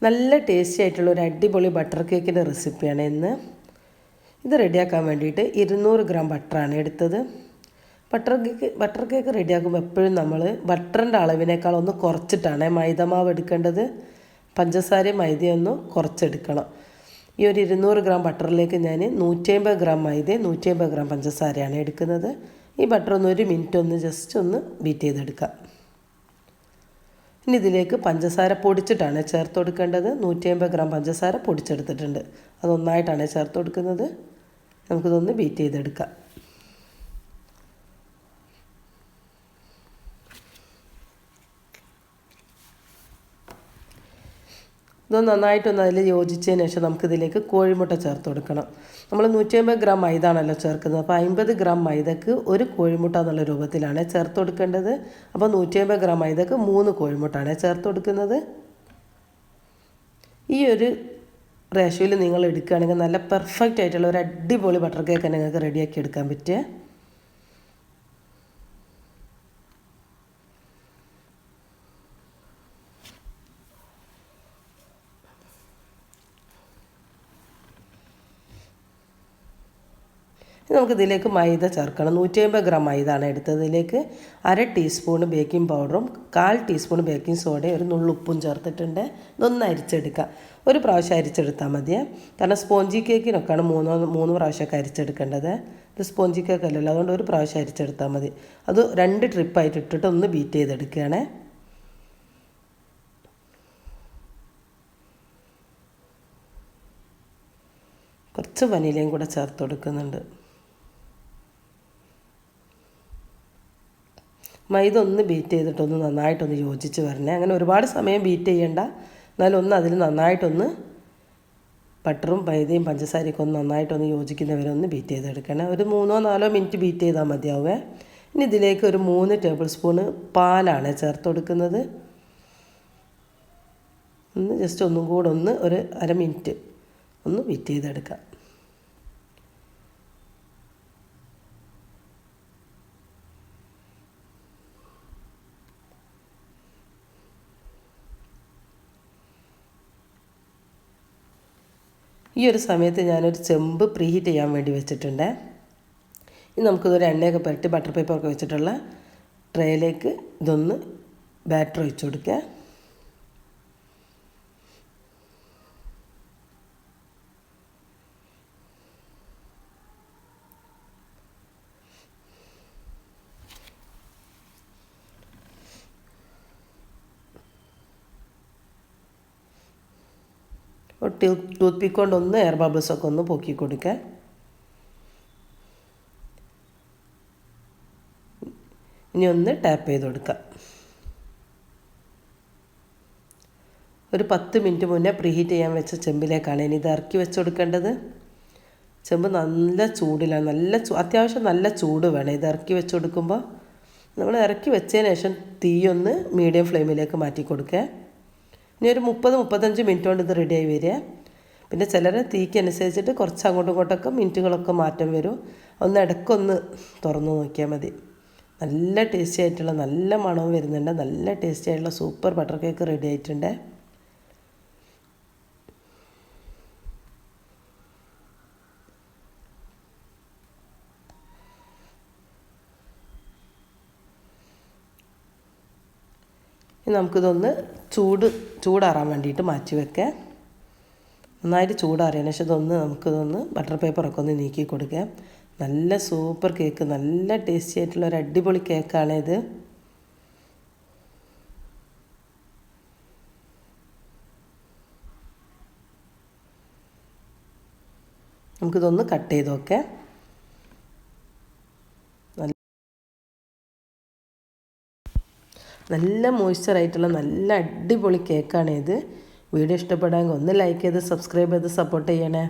നല്ല ടേസ്റ്റി ആയിട്ടുള്ള ഒരു അടിപൊളി ബട്ടർ കേക്കിൻ്റെ റെസിപ്പിയാണ് ഇന്ന്. ഇത് റെഡിയാക്കാൻ വേണ്ടിയിട്ട് 200 ഗ്രാം ബട്ടറാണ് എടുത്തത്. ബട്ടർ കേക്ക് റെഡിയാക്കുമ്പോൾ എപ്പോഴും നമ്മൾ ബട്ടറിൻ്റെ അളവിനേക്കാൾ ഒന്ന് കുറച്ചിട്ടാണ് മൈദമാവ് എടുക്കേണ്ടത്. പഞ്ചസാരയും മൈദയും ഒന്ന് കുറച്ചെടുക്കണം. ഈ ഒരു 200 ഗ്രാം ബട്ടറിലേക്ക് ഞാൻ 150 ഗ്രാം മൈദയും 150 ഗ്രാം പഞ്ചസാരയാണ് എടുക്കുന്നത്. ഈ ബട്ടർ ഒന്ന് 1 മിനിറ്റ് ഒന്ന് ജസ്റ്റ് ഒന്ന് ബീറ്റ് ചെയ്തെടുക്കാം. ഇനി ഇതിലേക്ക് പഞ്ചസാര പൊടിച്ചിട്ടാണ് ചേർത്ത് കൊടുക്കേണ്ടത്. 150 ഗ്രാം പഞ്ചസാര പൊടിച്ചെടുത്തിട്ടുണ്ട്. അതൊന്നായിട്ടാണ് ചേർത്ത് കൊടുക്കുന്നത്. നമുക്കിതൊന്ന് ബീറ്റ് ചെയ്തെടുക്കാം. ഇതൊന്ന് നന്നായിട്ടൊന്ന് അതിൽ യോജിച്ചതിന് ശേഷം നമുക്കിതിലേക്ക് കോഴിമുട്ട ചേർത്ത് കൊടുക്കണം. നമ്മൾ 150 ഗ്രാം മൈദ ആണല്ലോ ചേർക്കുന്നത്. അപ്പോൾ 50 ഗ്രാം മൈദക്ക് ഒരു കോഴിമുട്ട എന്നുള്ള രൂപത്തിലാണ് ചേർത്ത് കൊടുക്കേണ്ടത്. അപ്പോൾ 150 ഗ്രാം മൈദക്ക് 3 കോഴിമുട്ടാണ് ചേർത്ത് കൊടുക്കുന്നത്. ഈ ഒരു റേഷ്യോയിൽ നിങ്ങൾ എടുക്കുകയാണെങ്കിൽ നല്ല പെർഫെക്റ്റ് ആയിട്ടുള്ള ഒരു അടിപൊളി ബട്ടർ കേക്ക് നിങ്ങൾക്ക് റെഡിയാക്കി എടുക്കാൻ പറ്റുക. നമുക്കിതിലേക്ക് മൈദ ചേർക്കണം. 150 ഗ്രാം മൈദ ആണ് എടുത്തത്. ഇതിലേക്ക് 1/2 ടീസ്പൂൺ ബേക്കിംഗ് പൗഡറും 1/4 ടീസ്പൂൺ ബേക്കിംഗ് സോഡയും ഒരു നുള്ളുപ്പും ചേർത്തിട്ടുണ്ട്. ഇതൊന്ന് അരിച്ചെടുക്കുക. ഒരു പ്രാവശ്യം അരിച്ചെടുത്താൽ മതി. കാരണം സ്പോഞ്ചി കേക്കിനൊക്കെയാണ് 3 പ്രാവശ്യമൊക്കെ അരിച്ചെടുക്കേണ്ടത്. ഇത് സ്പോഞ്ചി കേക്ക് അല്ലല്ലോ, അതുകൊണ്ട് ഒരു പ്രാവശ്യം അരിച്ചെടുത്താൽ മതി. അത് 2 ട്രിപ്പായിട്ട് ഇട്ടിട്ട് ഒന്ന് ബീറ്റ് ചെയ്തെടുക്കുകയാണ്. കുറച്ച് വനിലയും കൂടെ ചേർത്ത് കൊടുക്കുന്നുണ്ട്. മൈദ ഒന്ന് ബീറ്റ് ചെയ്തിട്ടൊന്ന് നന്നായിട്ടൊന്ന് യോജിച്ച് വരണേ. അങ്ങനെ ഒരുപാട് സമയം ബീറ്റ് ചെയ്യേണ്ട, എന്നാലും ഒന്ന് അതിൽ നന്നായിട്ടൊന്ന് ബട്ടറും മൈദയും പഞ്ചസാരയൊക്കെ ഒന്ന് നന്നായിട്ടൊന്ന് യോജിക്കുന്നവരെ ഒന്ന് ബീറ്റ് ചെയ്തെടുക്കണം. ഒരു 3-4 മിനിറ്റ് ബീറ്റ് ചെയ്താൽ മതിയാവേ. ഇനി ഇതിലേക്ക് ഒരു 3 ടേബിൾ സ്പൂണ് പാലാണ് ചേർത്ത് കൊടുക്കുന്നത്. ഒന്ന് ജസ്റ്റ് ഒന്നും കൂടെ ഒന്ന് ഒരു 1/2 മിനിറ്റ് ഒന്ന് ബീറ്റ് ചെയ്തെടുക്കാം. ഈ ഒരു സമയത്ത് ഞാനൊരു ചെമ്പ് പ്രീഹീറ്റ് ചെയ്യാൻ വേണ്ടി വെച്ചിട്ടുണ്ട്. ഇനി നമുക്കിതൊരു എണ്ണയൊക്കെ പുരട്ടി ബട്ടർ പേപ്പറൊക്കെ വെച്ചിട്ടുള്ള ട്രേയിലേക്ക് ഇതൊന്ന് ബാറ്റർ ഒഴിച്ച് കൊടുക്കുക. ടൂത്ത് പിക്ക് കൊണ്ട് ഒന്ന് എയർ ബബിൾസൊക്കെ ഒന്ന് പൊക്കി കൊടുക്കുക. ഇനി ഒന്ന് ടാപ്പ് ചെയ്ത് കൊടുക്കുക. ഒരു 10 മിനിറ്റ് മുന്നേ പ്രീഹീറ്റ് ചെയ്യാൻ വെച്ച ചെമ്പിലേക്കാണ് ഇനി ഇത് ഇറക്കി വെച്ച് കൊടുക്കേണ്ടത്. ചെമ്പ് നല്ല ചൂടിലാണ്, അത്യാവശ്യം നല്ല ചൂട് വേണം ഇത് ഇറക്കി വെച്ച് കൊടുക്കുമ്പോൾ. നമ്മൾ ഇറക്കി വെച്ചതിന് ശേഷം തീയൊന്ന് മീഡിയം ഫ്ലെയിമിലേക്ക് മാറ്റി കൊടുക്കുക. ഇനി ഒരു 30-35 മിനിറ്റ് കൊണ്ട് ഇത് റെഡിയായി വരിക. പിന്നെ ചിലർ തീക്കനുസരിച്ചിട്ട് കുറച്ച് അങ്ങോട്ടും ഇങ്ങോട്ടൊക്കെ മിനിറ്റുകളൊക്കെ മാറ്റം വരും. ഒന്ന് ഇടയ്ക്കൊന്ന് തുറന്ന് നോക്കിയാൽ മതി. നല്ല ടേസ്റ്റി ആയിട്ടുള്ള നല്ല മണവും വരുന്നുണ്ട്. നല്ല ടേസ്റ്റി ആയിട്ടുള്ള സൂപ്പർ ബട്ടർ കേക്ക് റെഡി ആയിട്ടുണ്ട്. ഇനി നമുക്കിതൊന്ന് ചൂടാറാൻ വേണ്ടിയിട്ട് മാറ്റി വെക്കാം. നന്നായിട്ട് ചൂടാറിയതിന് ശേഷം നമുക്കിതൊന്ന് ബട്ടർ പേപ്പറൊക്കെ ഒന്ന് നീക്കി കൊടുക്കാം. നല്ല സൂപ്പർ കേക്ക്, നല്ല ടേസ്റ്റി ആയിട്ടുള്ള ഒരു അടിപൊളി കേക്കാണിത്. നമുക്കിതൊന്ന് കട്ട് ചെയ്ത് നോക്കാം. നല്ല മോയ്സ്ചറായിട്ടുള്ള നല്ല അടിപൊളി കേക്കാണ് ഇത്. വീഡിയോ ഇഷ്ടപ്പെടാമെങ്കിൽ ഒന്ന് ലൈക്ക് ചെയ്ത് സബ്സ്ക്രൈബ് ചെയ്ത് സപ്പോർട്ട് ചെയ്യണേ.